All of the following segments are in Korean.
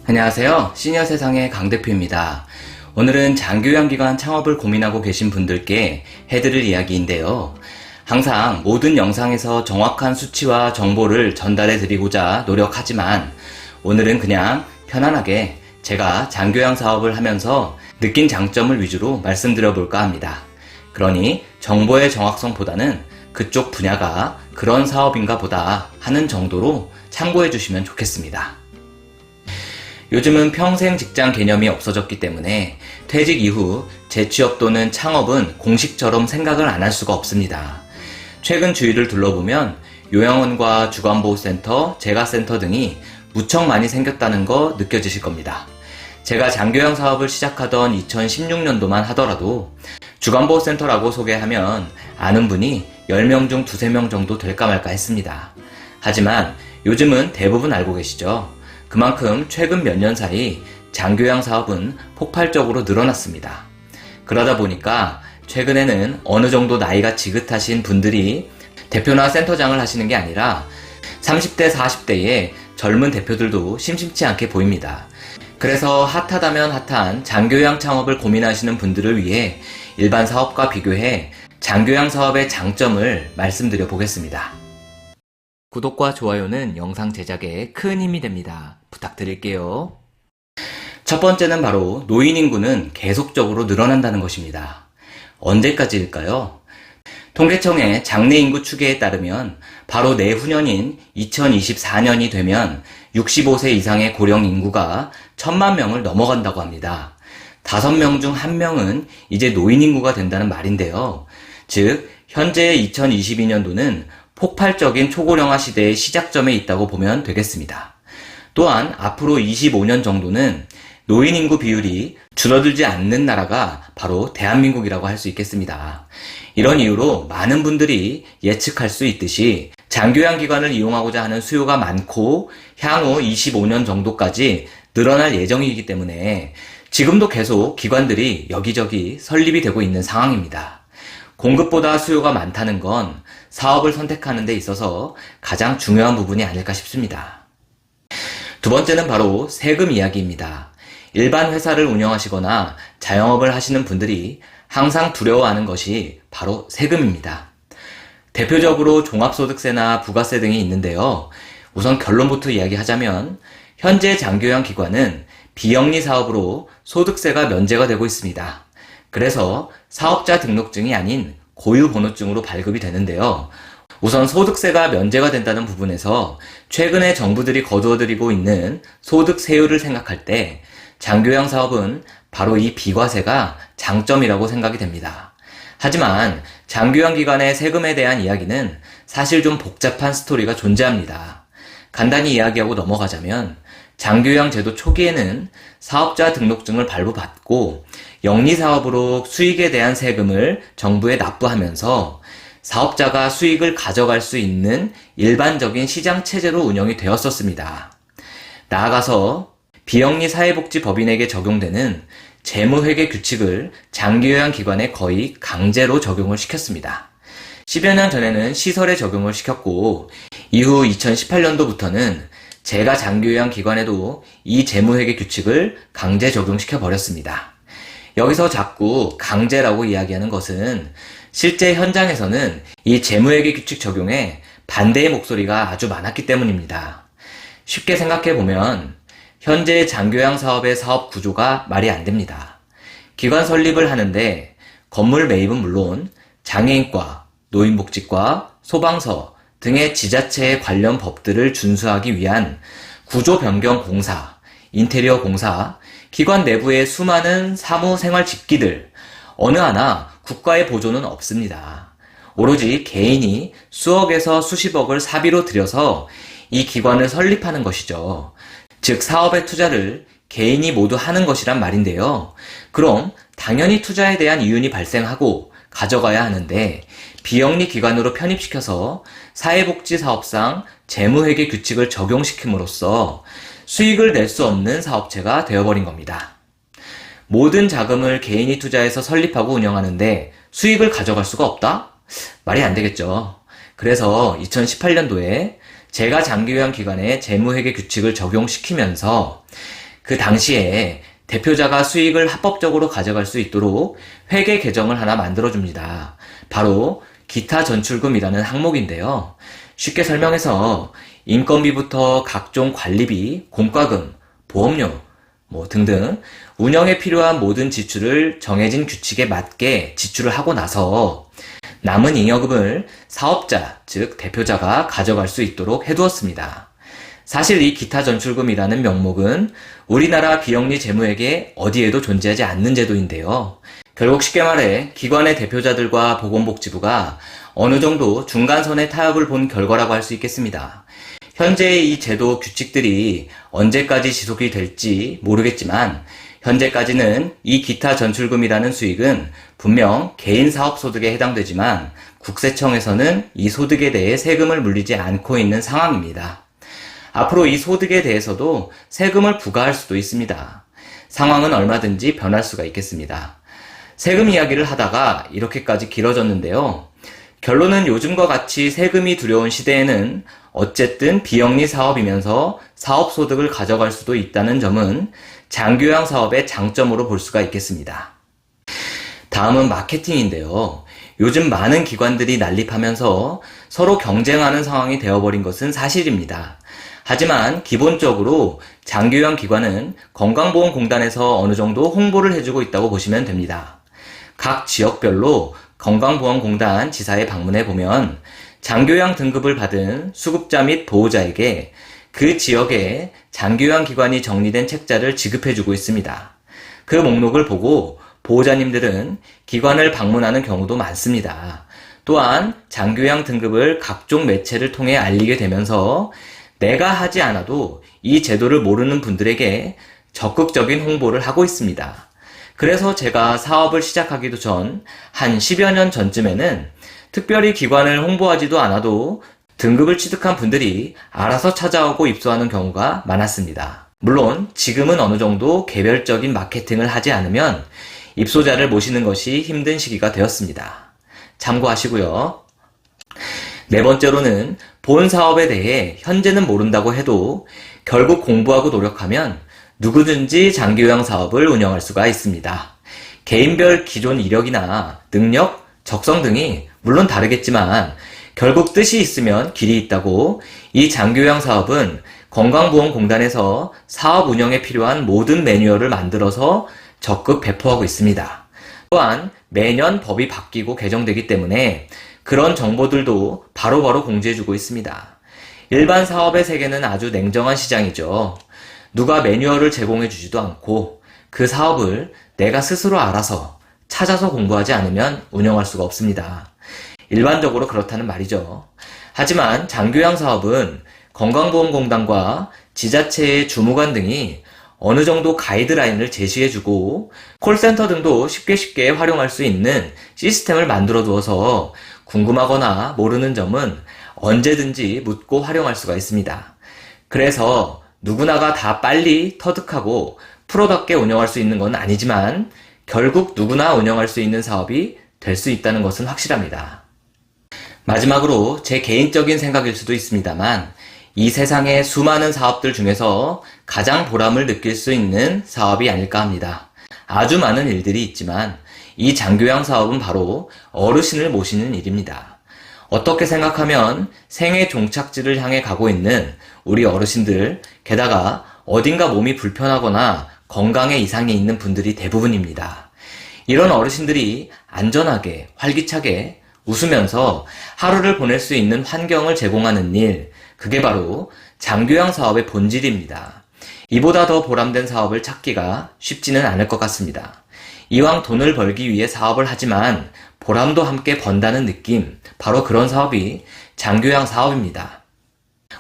안녕하세요. 시니어 세상의 강 대표입니다. 오늘은 장교양기관 창업을 고민하고 계신 분들께 해드릴 이야기인데요. 항상 모든 영상에서 정확한 수치와 정보를 전달해 드리고자 노력하지만 오늘은 그냥 편안하게 제가 장교양 사업을 하면서 느낀 장점을 위주로 말씀드려 볼까 합니다. 그러니 정보의 정확성보다는 그쪽 분야가 그런 사업인가 보다 하는 정도로 참고해 주시면 좋겠습니다. 요즘은 평생 직장 개념이 없어졌기 때문에 퇴직 이후 재취업 또는 창업은 공식처럼 생각을 안 할 수가 없습니다. 최근 주위를 둘러보면 요양원과 주간보호센터, 재가센터 등이 무척 많이 생겼다는 거 느껴지실 겁니다. 제가 장교양 사업을 시작하던 2016년도만 하더라도 주간보호센터라고 소개하면 아는 분이 10명 중 2~3명 정도 될까 말까 했습니다. 하지만 요즘은 대부분 알고 계시죠? 그만큼 최근 몇 년 사이 장교양 사업은 폭발적으로 늘어났습니다. 그러다 보니까 최근에는 어느 정도 나이가 지긋하신 분들이 대표나 센터장을 하시는 게 아니라 30대, 40대의 젊은 대표들도 심심치 않게 보입니다. 그래서 핫하다면 핫한 장교양 창업을 고민하시는 분들을 위해 일반 사업과 비교해 장교양 사업의 장점을 말씀드려 보겠습니다. 구독과 좋아요는 영상 제작에 큰 힘이 됩니다. 부탁드릴게요. 첫 번째는 바로 노인 인구는 계속적으로 늘어난다는 것입니다. 언제까지일까요? 통계청의 장래 인구 추계에 따르면 바로 내후년인 2024년이 되면 65세 이상의 고령 인구가 1000만 명을 넘어간다고 합니다. 5명 중 1명은 이제 노인 인구가 된다는 말인데요. 즉, 현재 2022년도는 폭발적인 초고령화 시대의 시작점에 있다고 보면 되겠습니다. 또한 앞으로 25년 정도는 노인 인구 비율이 줄어들지 않는 나라가 바로 대한민국이라고 할 수 있겠습니다. 이런 이유로 많은 분들이 예측할 수 있듯이 장교양 기관을 이용하고자 하는 수요가 많고 향후 25년 정도까지 늘어날 예정이기 때문에 지금도 계속 기관들이 여기저기 설립이 되고 있는 상황입니다. 공급보다 수요가 많다는 건 사업을 선택하는 데 있어서 가장 중요한 부분이 아닐까 싶습니다. 두 번째는 바로 세금 이야기입니다. 일반 회사를 운영하시거나 자영업을 하시는 분들이 항상 두려워하는 것이 바로 세금입니다. 대표적으로 종합소득세나 부가세 등이 있는데요. 우선 결론부터 이야기하자면 현재 장교양 기관은 비영리 사업으로 소득세가 면제가 되고 있습니다. 그래서 사업자 등록증이 아닌 고유번호증으로 발급이 되는데요. 우선 소득세가 면제가 된다는 부분에서 최근에 정부들이 거두어들이고 있는 소득세율을 생각할 때 장교양 사업은 바로 이 비과세가 장점이라고 생각이 됩니다. 하지만 장교양 기관의 세금에 대한 이야기는 사실 좀 복잡한 스토리가 존재합니다. 간단히 이야기하고 넘어가자면 장교양 제도 초기에는 사업자 등록증을 발부받고 영리사업으로 수익에 대한 세금을 정부에 납부하면서 사업자가 수익을 가져갈 수 있는 일반적인 시장체제로 운영이 되었었습니다. 나아가서 비영리 사회복지법인에게 적용되는 재무회계 규칙을 장교양 기관에 거의 강제로 적용을 시켰습니다. 10여 년 전에는 시설에 적용을 시켰고 이후 2018년도부터는 제가 장교양 기관에도 이 재무회계 규칙을 강제 적용시켜 버렸습니다. 여기서 자꾸 강제라고 이야기하는 것은 실제 현장에서는 이 재무회계 규칙 적용에 반대의 목소리가 아주 많았기 때문입니다. 쉽게 생각해 보면 현재 장교양 사업의 사업 구조가 말이 안 됩니다. 기관 설립을 하는데 건물 매입은 물론 장애인과, 노인복지과, 소방서 등의 지자체의 관련 법들을 준수하기 위한 구조 변경 공사, 인테리어 공사, 기관 내부의 수많은 사무 생활 집기들 어느 하나 국가의 보조는 없습니다. 오로지 개인이 수억에서 수십억을 사비로 들여서 이 기관을 설립하는 것이죠. 즉 사업의 투자를 개인이 모두 하는 것이란 말인데요. 그럼 당연히 투자에 대한 이윤이 발생하고 가져가야 하는데 비영리 기관으로 편입시켜서 사회복지사업상 재무회계 규칙을 적용시킴으로써 수익을 낼 수 없는 사업체가 되어버린 겁니다. 모든 자금을 개인이 투자해서 설립하고 운영하는데 수익을 가져갈 수가 없다? 말이 안 되겠죠. 그래서 2018년도에 제가 장기요양 기관에 재무회계 규칙을 적용시키면서 그 당시에 대표자가 수익을 합법적으로 가져갈 수 있도록 회계 계정을 하나 만들어줍니다. 바로 기타 전출금이라는 항목인데요. 쉽게 설명해서 인건비부터 각종 관리비, 공과금, 보험료 등등 운영에 필요한 모든 지출을 정해진 규칙에 맞게 지출을 하고 나서 남은 잉여금을 사업자, 즉 대표자가 가져갈 수 있도록 해두었습니다. 사실 이 기타 전출금이라는 명목은 우리나라 비영리 재무에게 어디에도 존재하지 않는 제도인데요. 결국 쉽게 말해 기관의 대표자들과 보건복지부가 어느 정도 중간선의 타협을 본 결과라고 할 수 있겠습니다. 현재의 이 제도 규칙들이 언제까지 지속이 될지 모르겠지만 현재까지는 이 기타 전출금이라는 수익은 분명 개인 사업 소득에 해당되지만 국세청에서는 이 소득에 대해 세금을 물리지 않고 있는 상황입니다. 앞으로 이 소득에 대해서도 세금을 부과할 수도 있습니다. 상황은 얼마든지 변할 수가 있겠습니다. 세금 이야기를 하다가 이렇게까지 길어졌는데요. 결론은 요즘과 같이 세금이 두려운 시대에는 어쨌든 비영리 사업이면서 사업소득을 가져갈 수도 있다는 점은 장교양 사업의 장점으로 볼 수가 있겠습니다. 다음은 마케팅인데요. 요즘 많은 기관들이 난립하면서 서로 경쟁하는 상황이 되어버린 것은 사실입니다. 하지만 기본적으로 장교양 기관은 건강보험공단에서 어느 정도 홍보를 해주고 있다고 보시면 됩니다. 각 지역별로 건강보험공단 지사에 방문해 보면 장교양 등급을 받은 수급자 및 보호자에게 그 지역에 장교양 기관이 정리된 책자를 지급해주고 있습니다. 그 목록을 보고 보호자님들은 기관을 방문하는 경우도 많습니다. 또한 장교양 등급을 각종 매체를 통해 알리게 되면서 내가 하지 않아도 이 제도를 모르는 분들에게 적극적인 홍보를 하고 있습니다. 그래서 제가 사업을 시작하기도 전 한 10여 년 전쯤에는 특별히 기관을 홍보하지도 않아도 등급을 취득한 분들이 알아서 찾아오고 입소하는 경우가 많았습니다. 물론 지금은 어느 정도 개별적인 마케팅을 하지 않으면 입소자를 모시는 것이 힘든 시기가 되었습니다. 참고하시고요. 네 번째로는 본 사업에 대해 현재는 모른다고 해도 결국 공부하고 노력하면 누구든지 장교양 사업을 운영할 수가 있습니다. 개인별 기존 이력이나 능력, 적성 등이 물론 다르겠지만 결국 뜻이 있으면 길이 있다고 이 장교양 사업은 건강보험공단에서 사업 운영에 필요한 모든 매뉴얼을 만들어서 적극 배포하고 있습니다. 또한 매년 법이 바뀌고 개정되기 때문에 그런 정보들도 바로바로 공지해주고 있습니다. 일반 사업의 세계는 아주 냉정한 시장이죠. 누가 매뉴얼을 제공해주지도 않고 그 사업을 내가 스스로 알아서 찾아서 공부하지 않으면 운영할 수가 없습니다. 일반적으로 그렇다는 말이죠. 하지만 장교양 사업은 건강보험공단과 지자체의 주무관 등이 어느 정도 가이드라인을 제시해주고 콜센터 등도 쉽게 활용할 수 있는 시스템을 만들어 두어서 궁금하거나 모르는 점은 언제든지 묻고 활용할 수가 있습니다. 그래서 누구나가 다 빨리 터득하고 프로답게 운영할 수 있는 건 아니지만 결국 누구나 운영할 수 있는 사업이 될 수 있다는 것은 확실합니다. 마지막으로 제 개인적인 생각일 수도 있습니다만 이 세상의 수많은 사업들 중에서 가장 보람을 느낄 수 있는 사업이 아닐까 합니다. 아주 많은 일들이 있지만 이 장교양 사업은 바로 어르신을 모시는 일입니다. 어떻게 생각하면 생애 종착지를 향해 가고 있는 우리 어르신들, 게다가 어딘가 몸이 불편하거나 건강에 이상이 있는 분들이 대부분입니다. 이런 어르신들이 안전하게, 활기차게, 웃으면서 하루를 보낼 수 있는 환경을 제공하는 일, 그게 바로 장교양 사업의 본질입니다. 이보다 더 보람된 사업을 찾기가 쉽지는 않을 것 같습니다. 이왕 돈을 벌기 위해 사업을 하지만 보람도 함께 번다는 느낌, 바로 그런 사업이 장교양 사업입니다.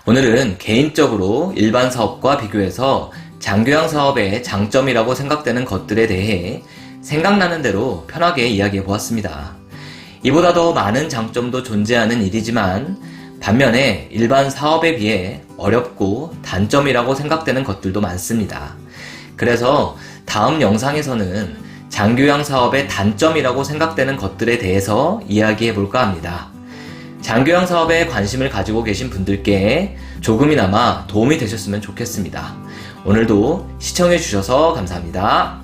오늘은 개인적으로 일반 사업과 비교해서 장교양 사업의 장점이라고 생각되는 것들에 대해 생각나는 대로 편하게 이야기해 보았습니다. 이보다 더 많은 장점도 존재하는 일이지만 반면에 일반 사업에 비해 어렵고 단점이라고 생각되는 것들도 많습니다. 그래서 다음 영상에서는 장교양 사업의 단점이라고 생각되는 것들에 대해서 이야기해 볼까 합니다. 장교양 사업에 관심을 가지고 계신 분들께 조금이나마 도움이 되셨으면 좋겠습니다. 오늘도 시청해주셔서 감사합니다.